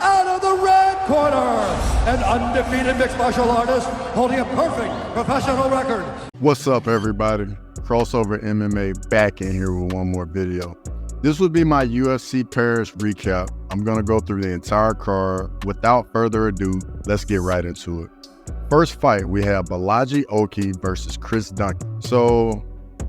out of the red corner, an undefeated mixed martial artist holding a perfect professional record. What's up, everybody? Crossover MMA back in here with one more video. This would be my UFC Paris recap. I'm going to go through the entire card. Without further ado, let's get right into it. First fight, we have Balaji Oki versus Chris Duncan. So,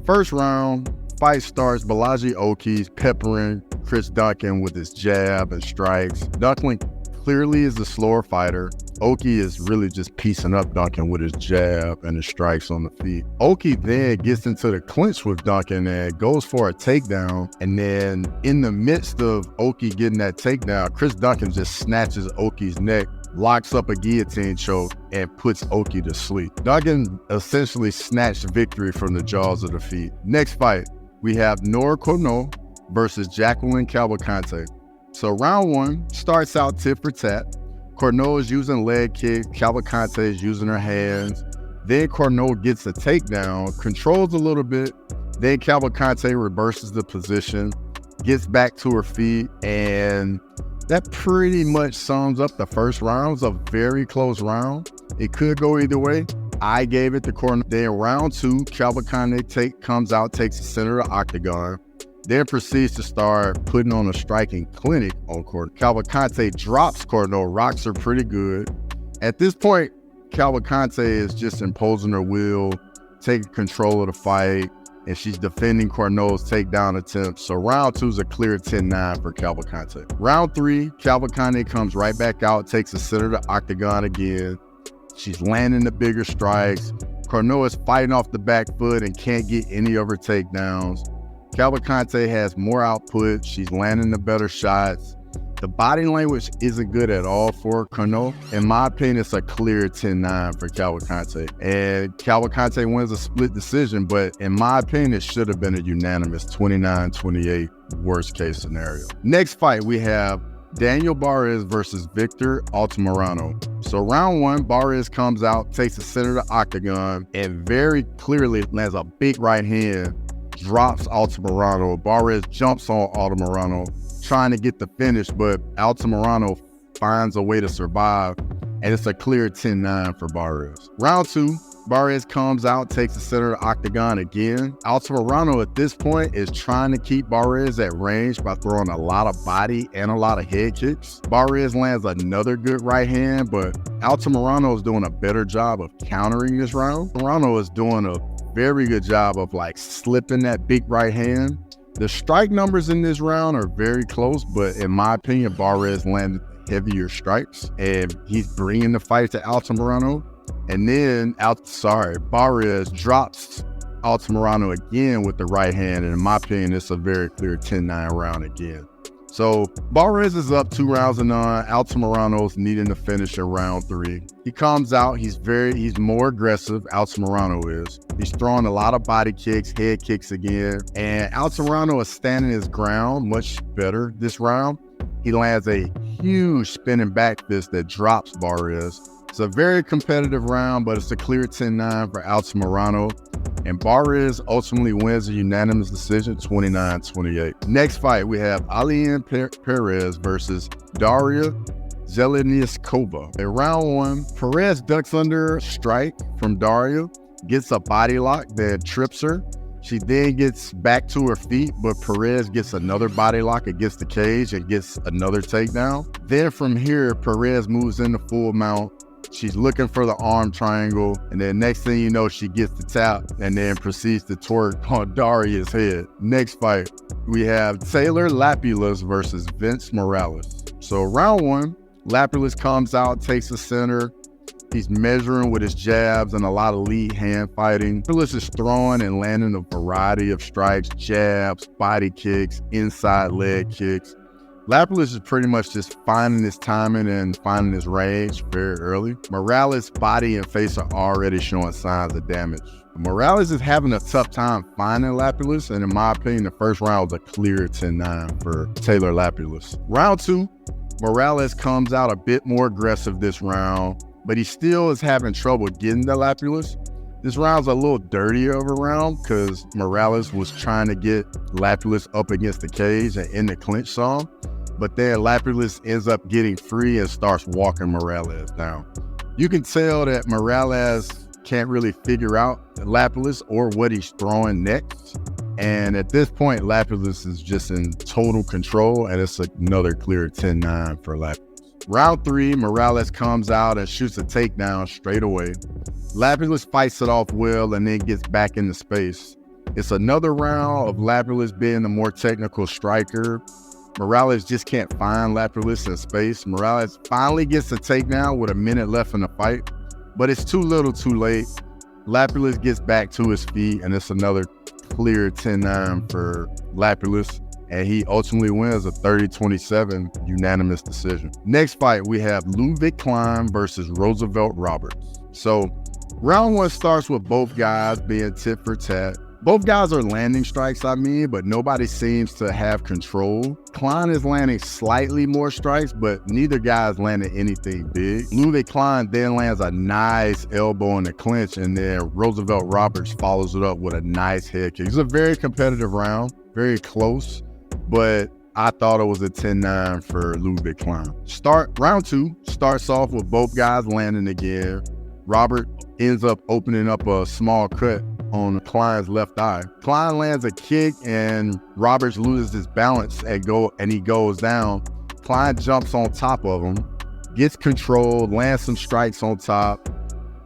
first round, fight starts. Balaji Oki's peppering Chris Duncan with his jab and strikes. Duncan clearly is the slower fighter. Oki is really just piecing up Duncan with his jab and his strikes on the feet. Oki then gets into the clinch with Duncan and goes for a takedown. And then in the midst of Oki getting that takedown, Chris Duncan just snatches Oki's neck, locks up a guillotine choke, and puts Oki to sleep. Duncan essentially snatched victory from the jaws of defeat. Next fight, we have Nora Cornolle versus Jacqueline Cavalcanti. So round one starts out tit for tat. Cornolle is using leg kicks, Cavalcanti is using her hands. Then Cornolle gets a takedown, controls a little bit. Then Cavalcanti reverses the position, gets back to her feet, and that pretty much sums up the first round. It was a very close round. It could go either way. I gave it to Cornolle. Then round two, Cavalcanti comes out, takes the center of the octagon, then proceeds to start putting on a striking clinic on Cornolle. Cavalcanti drops Cornolle, rocks her pretty good. At this point, Cavalcanti is just imposing her will, taking control of the fight, and she's defending Cornolle's takedown attempt. So round two is a clear 10-9 for Cavalcanti. Round three, Cavalcanti comes right back out, takes the center of the octagon again. She's landing the bigger strikes. Cornolle is fighting off the back foot and can't get any of her takedowns. Cavalcanti has more output. She's landing the better shots. The body language isn't good at all for Cornolle. In my opinion, it's a clear 10-9 for Cavalcanti. And Cavalcanti wins a split decision, but in my opinion, it should have been a unanimous 29-28 worst case scenario. Next fight, we have Daniel Barez versus Victor Altamirano. So round one, Barez comes out, takes the center of the octagon, and very clearly lands a big right hand, drops Altamirano. Barez jumps on Altamirano, trying to get the finish, but Altamirano finds a way to survive, and it's a clear 10-9 for Barez. Round two, Barez comes out, takes the center of the octagon again. Altamirano at this point is trying to keep Barez at range by throwing a lot of body and a lot of head kicks. Barez lands another good right hand, but Altamirano is doing a better job of countering this round. Altamirano is doing a very good job of slipping that big right hand. The strike numbers in this round are very close, but in my opinion, Barez landed heavier strikes, and he's bringing the fight to Altamirano. And then, Barez drops Altamirano again with the right hand, and in my opinion, it's a very clear 10-9 round again. So Barez is up 2 rounds to none. Altamirano's needing to finish in round three. He comes out, he's more aggressive, Altamirano is. He's throwing a lot of body kicks, head kicks again, and Altamirano is standing his ground much better this round. He lands a huge spinning back fist that drops Barez. It's a very competitive round, but it's a clear 10-9 for Altamirano. And Barez ultimately wins a unanimous decision, 29-28. Next fight, we have Alien Perez versus Daria Zhelezniakova. In round one, Perez ducks under a strike from Daria, gets a body lock that trips her. She then gets back to her feet, but Perez gets another body lock against the cage and gets another takedown. Then from here, Perez moves into full mount. She's looking for the arm triangle, and then next thing you know, she gets the tap and then proceeds to twerk on Daria's head. Next fight, we have Taylor Lapilus versus Vince Morales. So round one, Lapilus comes out, takes the center. He's measuring with his jabs and a lot of lead hand fighting. Lapilus is throwing and landing a variety of strikes, jabs, body kicks, inside leg kicks. Lapilus is pretty much just finding his timing and finding his range very early. Morales' body and face are already showing signs of damage. Morales is having a tough time finding Lapilus, and in my opinion, the first round was a clear 10-9 for Taylor Lapilus. Round two, Morales comes out a bit more aggressive this round, but he still is having trouble getting to Lapilus. This round's a little dirtier of a round because Morales was trying to get Lapilus up against the cage and in the clinch some. but then Lapilus ends up getting free and starts walking Morales down. You can tell that Morales can't really figure out Lapilus or what he's throwing next. And at this point, Lapilus is just in total control, and it's another clear 10-9 for Lapilus. Round 3, Morales comes out and shoots a takedown straight away. Lapilus fights it off well and then gets back into space. It's another round of Lapilus being the more technical striker. Morales just can't find Lapilus in space. Morales finally gets a takedown with a minute left in the fight, but it's too little too late. Lapilus gets back to his feet, and it's another clear 10-9 for Lapilus, and he ultimately wins a 30-27 unanimous decision. Next fight, we have Ludwig Klein versus Roosevelt Roberts. So round 1 starts with both guys being tit for tat. Both guys are landing strikes, but nobody seems to have control. Klein is landing slightly more strikes, but neither guy is landing anything big. Ludwig Klein then lands a nice elbow in the clinch, and then Roosevelt Roberts follows it up with a nice head kick. It's a very competitive round, very close, but I thought it was a 10-9 for Ludwig Klein. Round 2 starts off with both guys landing again. Robert ends up opening up a small cut on Klein's left eye. Klein lands a kick and Roberts loses his balance and he goes down. Klein jumps on top of him, gets control, lands some strikes on top.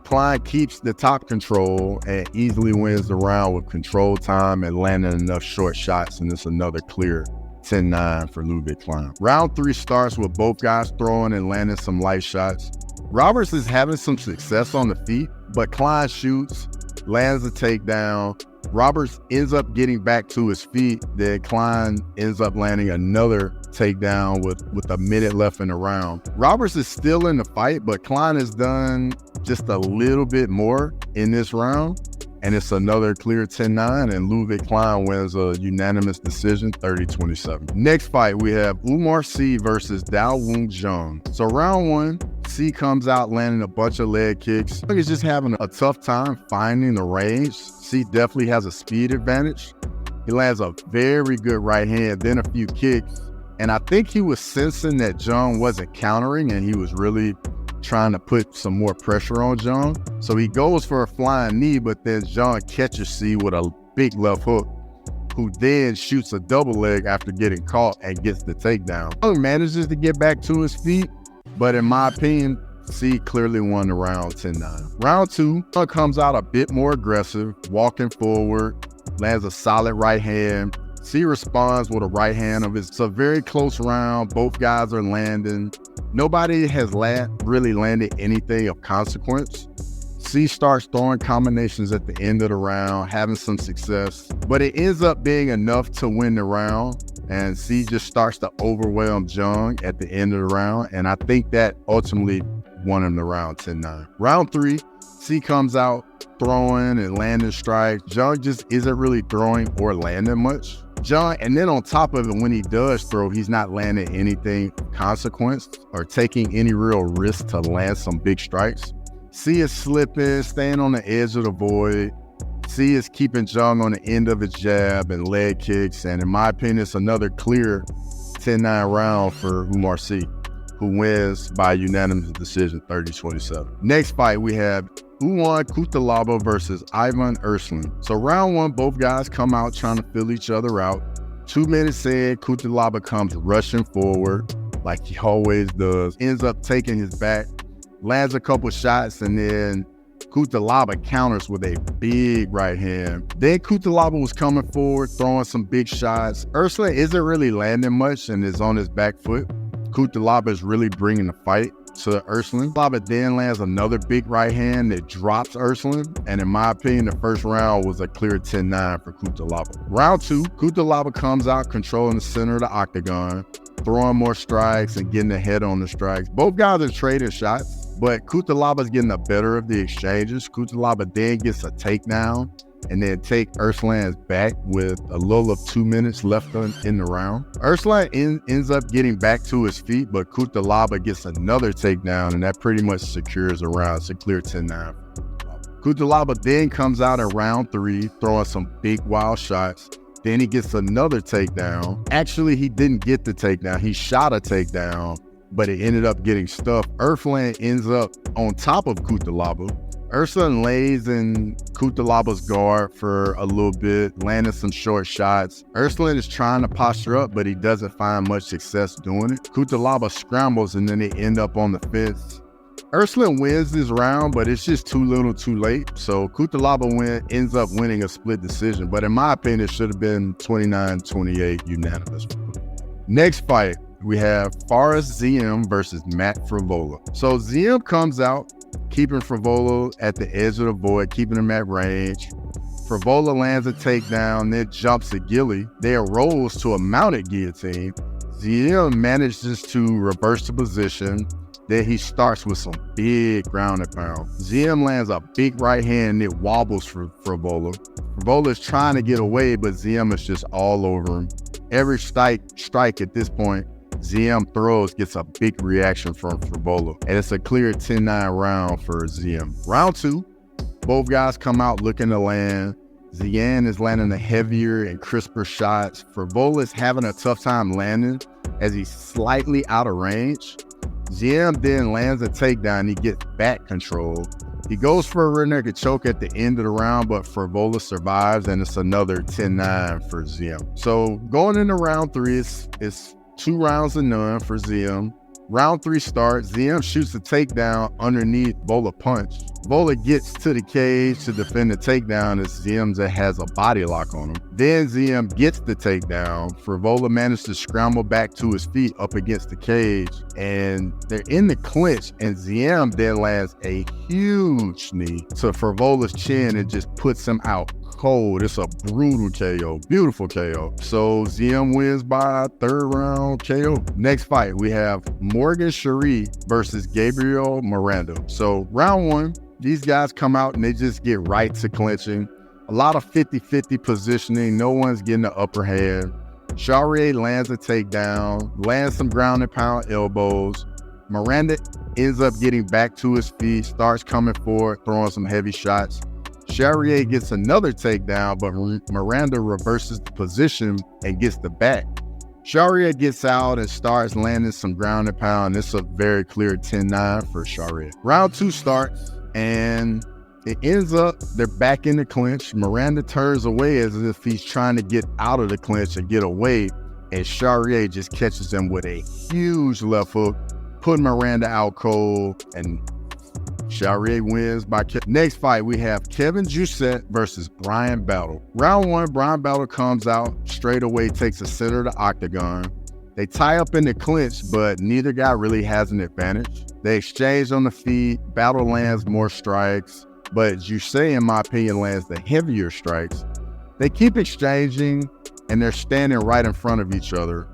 Klein keeps the top control and easily wins the round with control time and landing enough short shots, and it's another clear 10-9 for Ludwig Klein. Round 3 starts with both guys throwing and landing some light shots. Roberts is having some success on the feet, but Klein shoots, lands a takedown. Roberts ends up getting back to his feet. Then Klein ends up landing another takedown with a minute left in the round. Roberts is still in the fight, but Klein has done just a little bit more in this round, and it's another clear 10-9, and Ludwig Klein wins a unanimous decision, 30-27. Next fight, we have Umar C versus Dao Woong Jung. So round 1, C comes out landing a bunch of leg kicks. I think he's just having a tough time finding the range. C definitely has a speed advantage. He lands a very good right hand, then a few kicks. And I think he was sensing that Jung wasn't countering, and he was really trying to put some more pressure on Jung. So he goes for a flying knee, but then Jung catches C with a big left hook, who then shoots a double leg after getting caught and gets the takedown. Jung manages to get back to his feet, but in my opinion, C clearly won the round 10-9. Round 2, Jung comes out a bit more aggressive, walking forward, lands a solid right hand. C responds with a right hand of his. It's a very close round. Both guys are landing. Nobody has really landed anything of consequence. C starts throwing combinations at the end of the round, having some success, but it ends up being enough to win the round, and C just starts to overwhelm Jung at the end of the round, and I think that ultimately won him the round 10-9. Round 3, C comes out throwing and landing strikes. Jung just isn't really throwing or landing much. Jung, and then on top of it, when he does throw, he's not landing anything of consequence or taking any real risk to land some big strikes. C is slipping, staying on the edge of the void. C is keeping Jung on the end of his jab and leg kicks, and in my opinion, it's another clear 10-9 round for Umar C, who wins by unanimous decision, 30-27. Next fight, we have Uwan Cutelaba versus Ivan Erslan. So round 1, both guys come out trying to fill each other out. 2 minutes in, Cutelaba comes rushing forward like he always does, ends up taking his back, lands a couple shots, and then Cutelaba counters with a big right hand. Then Cutelaba was coming forward, throwing some big shots. Erslan isn't really landing much and is on his back foot. Cutelaba is really bringing the fight to Erslan. Cutelaba then lands another big right hand that drops Erslan, and in my opinion, the first round was a clear 10-9 for Cutelaba. Round 2, Cutelaba comes out controlling the center of the octagon, throwing more strikes and getting ahead on the strikes. Both guys are trading shots, but Cutelaba's getting the better of the exchanges. Cutelaba then gets a takedown and then take Erslan's back with a little of 2 minutes left in the round. Erslan ends up getting back to his feet, but Cutelaba gets another takedown, and that pretty much secures the round. It's a clear 10-9. Cutelaba then comes out in round 3, throwing some big wild shots. Then he gets another takedown. Actually, he didn't get the takedown. He shot a takedown, but it ended up getting stuffed. Erslan ends up on top of Cutelaba. Erslan lays in Cutelaba's guard for a little bit, landing some short shots. Erslan is trying to posture up, but he doesn't find much success doing it. Cutelaba scrambles, and then they end up on the fence. Erslan wins this round, but it's just too little too late. So Cutelaba ends up winning a split decision. But in my opinion, it should have been 29-28 unanimous. Next fight, we have Ziam versus Matt Frevola. So Ziam comes out, keeping Frevola at the edge of the void, keeping him at range. Frevola lands a takedown, then jumps a ghillie. Then rolls to a mounted guillotine. Ziam manages to reverse the position. Then he starts with some big ground and pound. Ziam lands a big right hand and it wobbles for Frevola. Frevola is trying to get away, but Ziam is just all over him. Every strike at this point Ziam throws gets a big reaction from Frevola, and it's a clear 10-9 round for Ziam. Round 2, both guys come out looking to land. Ziam is landing the heavier and crisper shots. Frevola is having a tough time landing as he's slightly out of range. Ziam then lands a takedown. He gets back control. He goes for a rear naked choke at the end of the round, but Frevola survives, and it's another 10-9 for Ziam. So going into round 3, it's 2 rounds to none for Ziam. Round 3 starts. Ziam shoots a takedown underneath Vola punch. Vola gets to the cage to defend the takedown as Ziam has a body lock on him. Then Ziam gets the takedown. Frevola managed to scramble back to his feet up against the cage, and they're in the clinch, and Ziam then lands a huge knee to Frevola's chin and just puts him out cold. It's a brutal KO, beautiful KO. So Ziam wins by 3rd round KO. Next fight, we have Morgan Charriere versus Gabriel Miranda. So round 1, these guys come out and they just get right to clinching. A lot of 50-50 positioning. No one's getting the upper hand. Charriere lands a takedown, lands some ground and pound elbows. Miranda ends up getting back to his feet, starts coming forward, throwing some heavy shots. Charriere gets another takedown, but Miranda reverses the position and gets the back. Charriere gets out and starts landing some ground and pound. It's a very clear 10-9 for Charriere. Round 2 starts, and it ends up, they're back in the clinch. Miranda turns away as if he's trying to get out of the clinch and get away, and Charriere just catches him with a huge left hook, putting Miranda out cold, and Charriere wins by Next fight, we have Kevin Jousset versus Brian Battle. Round 1, Brian Battle comes out, straight away takes the center of the octagon. They tie up in the clinch, but neither guy really has an advantage. They exchange on the feet. Battle lands more strikes, but Jousset, in my opinion, lands the heavier strikes. They keep exchanging, and they're standing right in front of each other.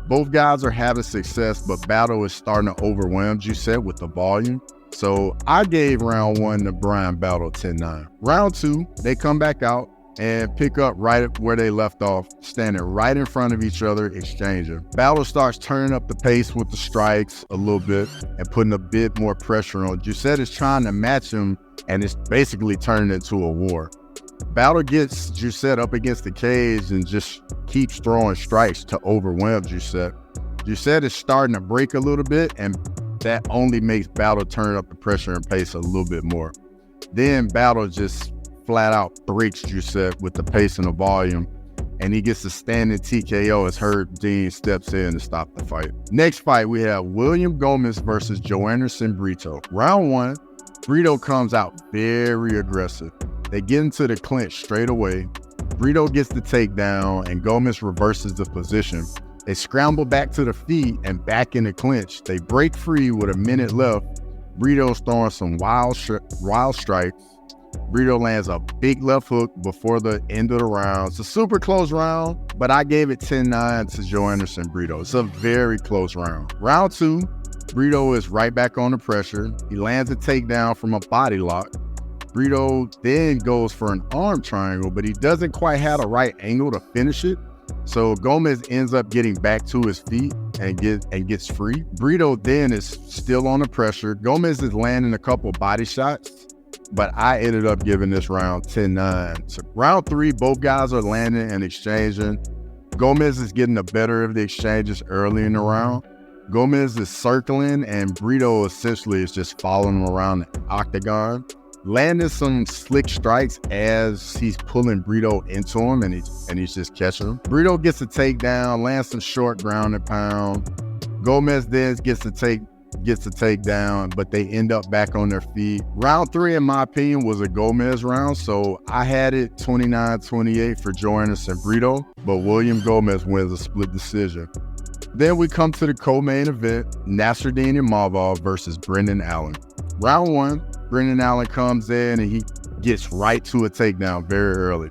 Both guys are having success, but Battle is starting to overwhelm Jousset with the volume. So I gave round 1 to Brian Battle 10-9. Round 2, they come back out and pick up right where they left off, standing right in front of each other, exchanging. Battle starts turning up the pace with the strikes a little bit and putting a bit more pressure on. Jousset is trying to match him, and it's basically turning into a war. Battle gets Jousset up against the cage and just keeps throwing strikes to overwhelm Jousset. Jousset is starting to break a little bit, and that only makes Battle turn up the pressure and pace a little bit more. Then Battle just flat out breaks Jousset with the pace and the volume, and he gets a standing TKO as Herb Dean steps in to stop the fight. Next fight, we have William Gomis versus Joanderson Brito. Round 1, Brito comes out very aggressive. They get into the clinch straight away. Brito gets the takedown, and Gomis reverses the position. They scramble back to the feet and back in the clinch. They break free with a minute left. Brito's throwing some wild strikes. Brito lands a big left hook before the end of the round. It's a super close round, but I gave it 10-9 to Joanderson Brito. It's a very close round. Round 2, Brito is right back on the pressure. He lands a takedown from a body lock. Brito then goes for an arm triangle, but he doesn't quite have the right angle to finish it. So Gomis ends up getting back to his feet and gets free. Brito then is still on the pressure. Gomis is landing a couple body shots, but I ended up giving this round 10-9. So round 3, both guys are landing and exchanging. Gomis is getting the better of the exchanges early in the round. Gomis is circling, and Brito essentially is just following him around the octagon, landing some slick strikes as he's pulling Brito into him, and he's just catching him. Brito gets a takedown, lands some short ground and pound. Gomis then gets a takedown, but they end up back on their feet. Round 3, in my opinion, was a Gomis round, so I had it 29-28 for Jonas and Brito, but William Gomis wins a split decision. Then we come to the co-main event, Nasruddin Imavov versus Brendan Allen. Round 1, Brendan Allen comes in and he gets right to a takedown very early.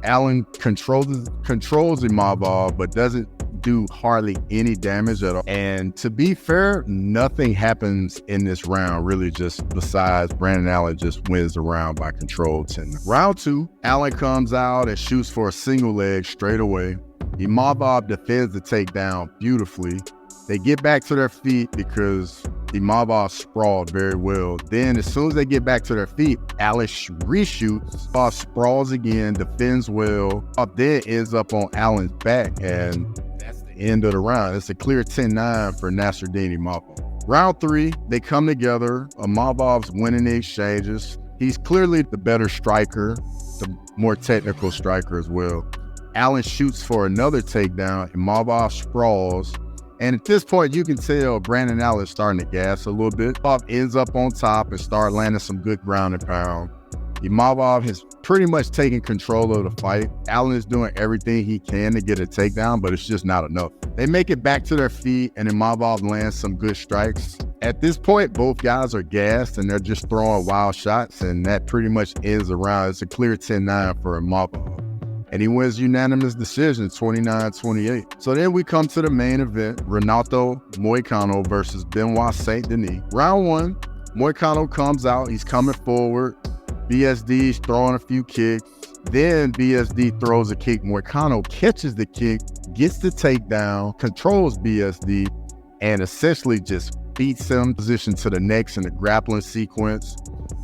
Allen controls Imavov, but doesn't do hardly any damage at all. And to be fair, nothing happens in this round, really, just besides Brendan Allen just wins the round by control 10. Round 2, Allen comes out and shoots for a single leg straight away. Imavov defends the takedown beautifully. They get back to their feet because Imavov sprawled very well. Then as soon as they get back to their feet, Allen reshoots, sprawls again, defends well, then ends up on Allen's back, and that's the end of the round. It's a clear 10-9 for Nasruddin Imavov. Round 3, they come together. Imavov's winning the exchanges. He's clearly the better striker, the more technical striker as well. Allen shoots for another takedown. Imavov sprawls. And at this point, you can tell Brendan Allen is starting to gas a little bit. Imavov ends up on top and start landing some good ground and pound. Imavov has pretty much taken control of the fight. Allen is doing everything he can to get a takedown, but it's just not enough. They make it back to their feet, and Imavov lands some good strikes. At this point, both guys are gassed, and they're just throwing wild shots, and that pretty much ends the round. It's a clear 10-9 for Imavov. And he wins unanimous decision, 29-28. So then we come to the main event, Renato Moicano versus Benoit Saint-Denis. Round 1, Moicano comes out, he's coming forward. BSD's throwing a few kicks. Then BSD throws a kick. Moicano catches the kick, gets the takedown, controls BSD, and essentially just beats him position to the next in the grappling sequence.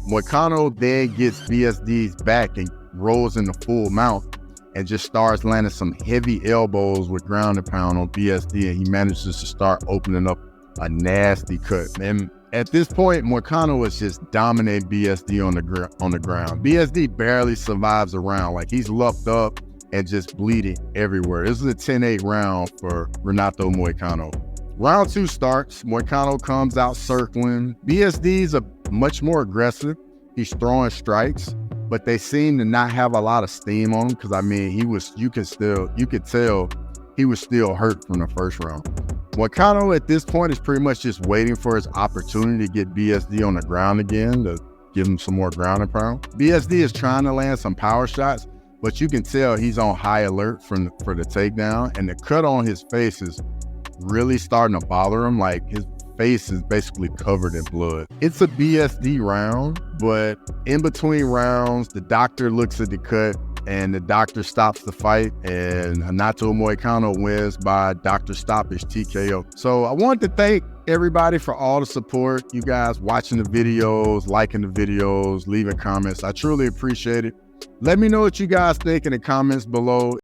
Moicano then gets BSD's back and rolls in the full mount and just starts landing some heavy elbows with ground and pound on BSD, and he manages to start opening up a nasty cut. And at this point, Moicano is just dominating BSD on the ground. BSD barely survives the round, like he's luffed up and just bleeding everywhere. This is a 10-8 round for Renato Moicano. Round 2 starts. Moicano comes out circling. BSD's much more aggressive. He's throwing strikes, but they seem to not have a lot of steam on him because, I mean, you could tell he was still hurt from the first round. Moicano at this point is pretty much just waiting for his opportunity to get BSD on the ground again to give him some more ground and pound. BSD is trying to land some power shots, but you can tell he's on high alert for the takedown, and the cut on his face is really starting to bother him. Like, his face is basically covered in blood. It's a BSD round, but in between rounds, the doctor looks at the cut and the doctor stops the fight, and Renato Moicano wins by doctor stoppage TKO. So I wanted to thank everybody for all the support. You guys watching the videos, liking the videos, leaving comments. I truly appreciate it. Let me know what you guys think in the comments below.